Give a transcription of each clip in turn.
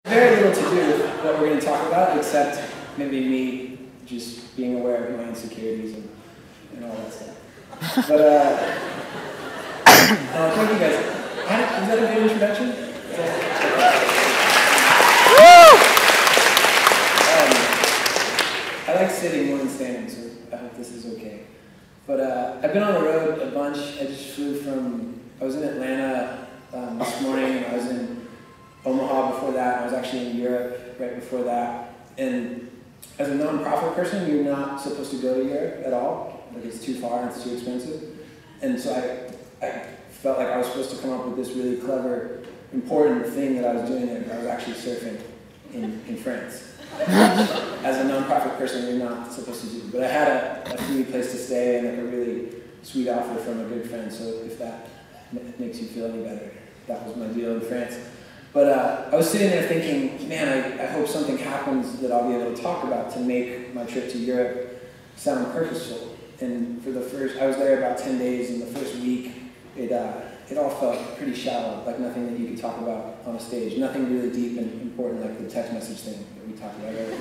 Very little to do with what we're going to talk about, except maybe me just being aware of my insecurities and all that stuff. But, thank you guys. Is that a good introduction? I like sitting more than standing, so I hope this is okay. But I've been on the road a bunch. I just flew I was in Atlanta this morning, and I was in Omaha before that. I was actually in Europe right before that. And as a nonprofit person, you're not supposed to go to Europe at all. Like, it's too far and it's too expensive. And so I felt like I was supposed to come up with this really clever, important thing that I was doing there. I was actually surfing in France. As a nonprofit person, you're not supposed to do. But I had a free place to stay and like a really sweet offer from a good friend. So if that makes you feel any better, that was my deal in France. But I was sitting there thinking, man, I hope something happens that I'll be able to talk about to make my trip to Europe sound purposeful. And I was there about 10 days, and the first week, it all felt pretty shallow, like nothing that you could talk about on a stage. Nothing really deep and important like the text message thing that we talked about earlier.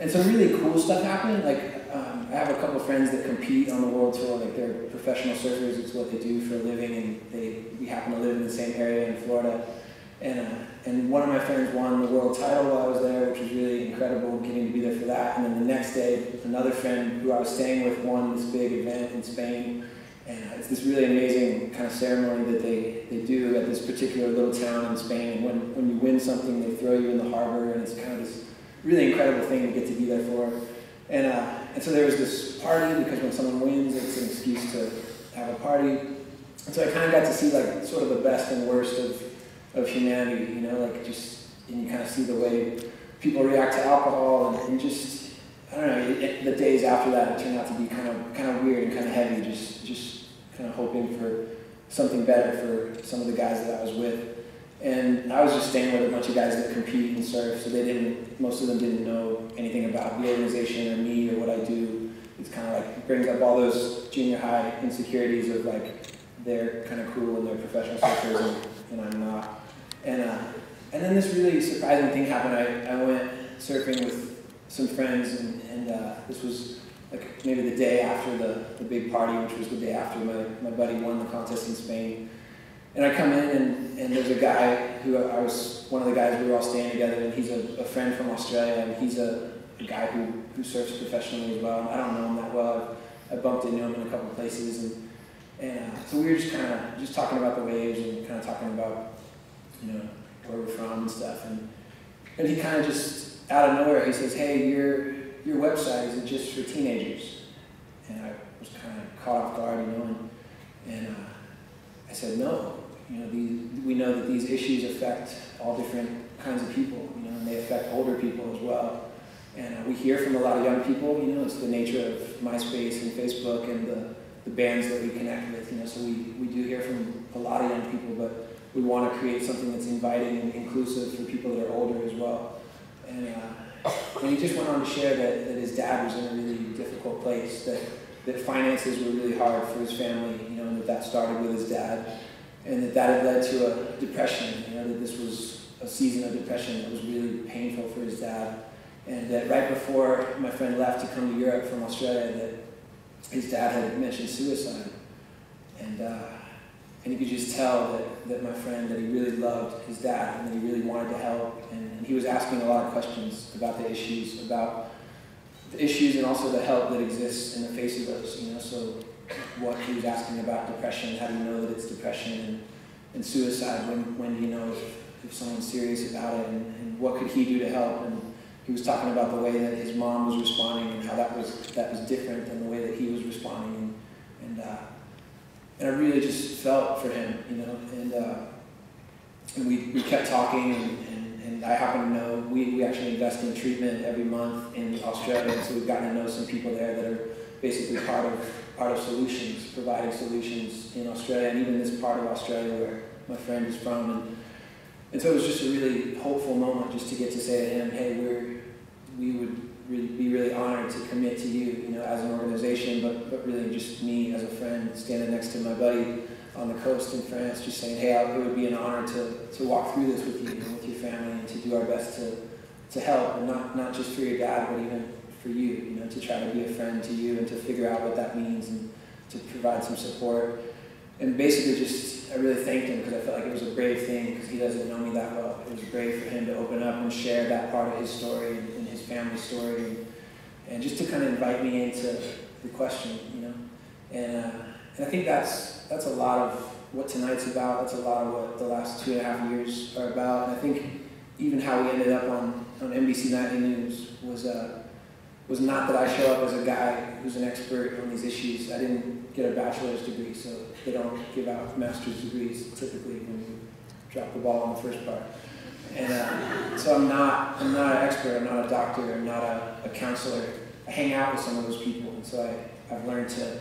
And some really cool stuff happened. Like, I have a couple friends that compete on the world tour. Like, they're professional surfers. It's what they do for a living, and we happen to live in the same area in Florida. And one of my friends won the world title while I was there, which was really incredible, getting to be there for that. And then the next day, another friend who I was staying with won this big event in Spain. And it's this really amazing kind of ceremony that they do at this particular little town in Spain. And when you win something, they throw you in the harbor, and it's kind of this really incredible thing to get to be there for. And so there was this party, because when someone wins, it's an excuse to have a party. And so I kind of got to see like sort of the best and worst of humanity, you know, like and you kind of see the way people react to alcohol, and just, I don't know, the days after that, it turned out to be kind of weird and kind of heavy, just kind of hoping for something better for some of the guys that I was with. And I was just staying with a bunch of guys that compete and surf, so most of them didn't know anything about the organization or me or what I do. It's kind of like, brings up all those junior high insecurities of like, they're kind of cool and they're professional surfers and I'm not. And then this really surprising thing happened. I went surfing with some friends, and this was like maybe the day after the big party, which was the day after my buddy won the contest in Spain. And I come in, and there's a guy who I was one of the guys, we were all staying together, and he's a friend from Australia, and he's a guy who surfs professionally as well. I don't know him that well. I bumped into him in a couple places, and so we were just talking about the waves and kind of talking about, you know, where we're from and stuff. And he kind of just out of nowhere, he says, "Hey, your website, is it just for teenagers?" And I was kind of caught off guard, you know, and I said, "No. You know, we know that these issues affect all different kinds of people, you know, and they affect older people as well. And we hear from a lot of young people, you know, it's the nature of MySpace and Facebook and the bands that we connect with, you know, so we do hear from a lot of young people, but we want to create something that's inviting and inclusive for people that are older as well." And he just went on to share that his dad was in a really difficult place, that finances were really hard for his family, you know, and that started with his dad. And that had led to a depression, you know, that this was a season of depression that was really painful for his dad. And that right before my friend left to come to Europe from Australia, that his dad had mentioned suicide. And you could just tell that my friend, that he really loved his dad and that he really wanted to help. And he was asking a lot of questions about the issues and also the help that exists in the face of those, you know, so what he was asking about depression, how do you know that it's depression, and suicide, when do you know if someone's serious about it, and what could he do to help. And he was talking about the way that his mom was responding and how that was different than the way that he was responding, and I really just felt for him, you know, and we kept talking, and I happen to know we actually invest in treatment every month in Australia, so we've gotten to know some people there that are basically part of solutions, providing solutions in Australia, and even this part of Australia where my friend is from. And so it was just a really hopeful moment just to get to say to him, "Hey, we be really honored to commit to you, as an organization, but really just me as a friend standing next to my buddy on the coast in France, just saying, hey, it would be an honor to walk through this with you and with your family and to do our best to help, and not just for your dad, but even for you, to try to be a friend to you and to figure out what that means and to provide some support. And basically I really thanked him because I felt like it was a brave thing because he doesn't know me that well. It was brave for him to open up and share that part of his story and his family story and just to kind of invite me into the question, And I think that's a lot of what tonight's about. That's a lot of what the last 2.5 years are about. And I think even how we ended up on NBC Nightly News was not that I show up as a guy who's an expert on these issues. I didn't get a bachelor's degree, so they don't give out master's degrees typically when you drop the ball on the first part. And so I'm not an expert. I'm not a doctor. I'm not a counselor. I hang out with some of those people, and so I've learned to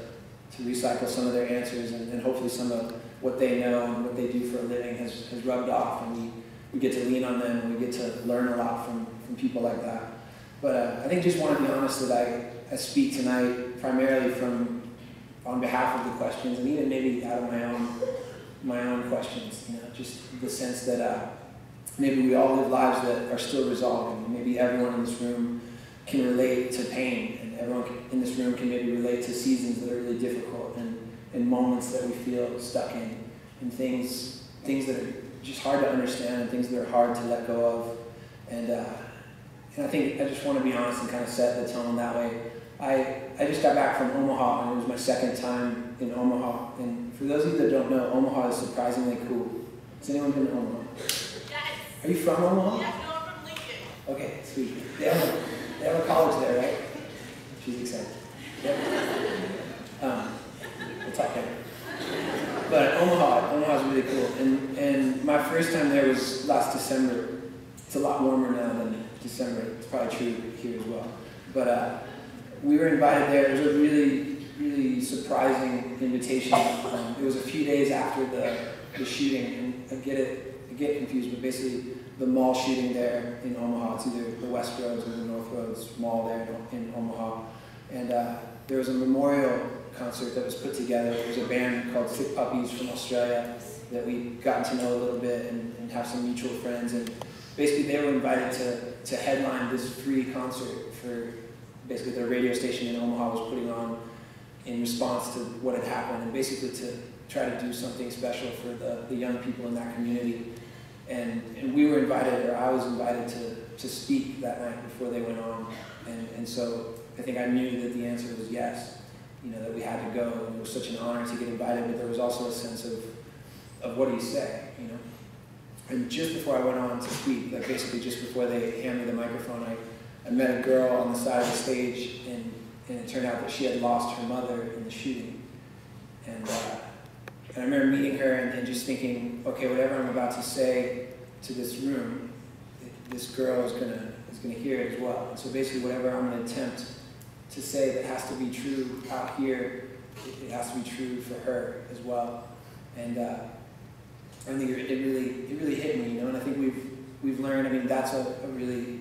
recycle some of their answers, and hopefully some of what they know and what they do for a living has rubbed off, and we get to lean on them, and we get to learn a lot from people like that. But I think just want to be honest that I speak tonight primarily on behalf of the questions, and even maybe out of my own questions, just the sense that maybe we all live lives that are still resolving. Maybe everyone in this room can relate to pain, and everyone in this room can maybe relate to seasons that are really difficult and moments that we feel stuck in, and things that are just hard to understand and things that are hard to let go of. And I think I just want to be honest and kind of set the tone that way. I just got back from Omaha, and it was my second time in Omaha. And for those of you that don't know, Omaha is surprisingly cool. Has anyone been to Omaha? Yes. Are you from Omaha? Yes, no, I'm from Lincoln. Okay, sweet. They have a college there, right? She's excited. Yep. We'll talk later. But Omaha's really cool. And my first time there was last December. It's a lot warmer now than December. It's probably true here as well. But we were invited there. It was a really, really surprising invitation. It was a few days after the shooting, and I get confused, but basically the mall shooting there in Omaha. It's either the West Roads or the North Roads Mall there in Omaha. And there was a memorial concert that was put together. There was a band called Sick Puppies from Australia that we'd gotten to know a little bit and have some mutual friends. And basically they were invited to headline this free concert for basically their radio station in Omaha was putting on in response to what had happened, and basically to try to do something special for the young people in that community. And we were invited, or I was invited to speak that night before they went on. And so I think I knew that the answer was yes, that we had to go. And it was such an honor to get invited, but there was also a sense of what do you say, And just before I went on to speak, like basically just before they handed me the microphone, I met a girl on the side of the stage, and it turned out that she had lost her mother in the shooting. And I remember meeting her and just thinking, okay, whatever I'm about to say to this room, this girl is gonna hear it as well. And so basically whatever I'm gonna attempt to say that has to be true out here, it has to be true for her as well. And I think it really hit me, and I think we've learned, that's a really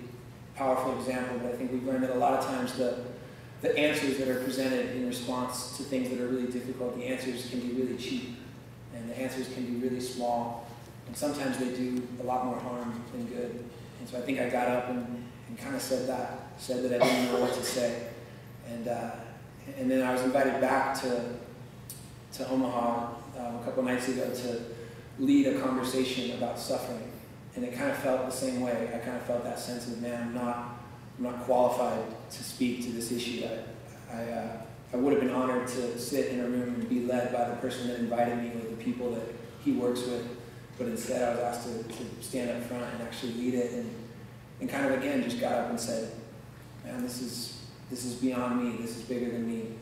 powerful example, but I think we've learned that a lot of times the answers that are presented in response to things that are really difficult, the answers can be really cheap, and the answers can be really small, and sometimes they do a lot more harm than good. And so I think I got up and kind of said that I didn't know what to say. And then I was invited back to Omaha a couple nights ago to lead a conversation about suffering. And it kind of felt the same way. I kind of felt that sense of, man, I'm not qualified to speak to this issue. I would have been honored to sit in a room and be led by the person that invited me with the people that he works with, but instead I was asked to stand up front and actually lead it, and kind of again just got up and said, man, this is beyond me. This is bigger than me.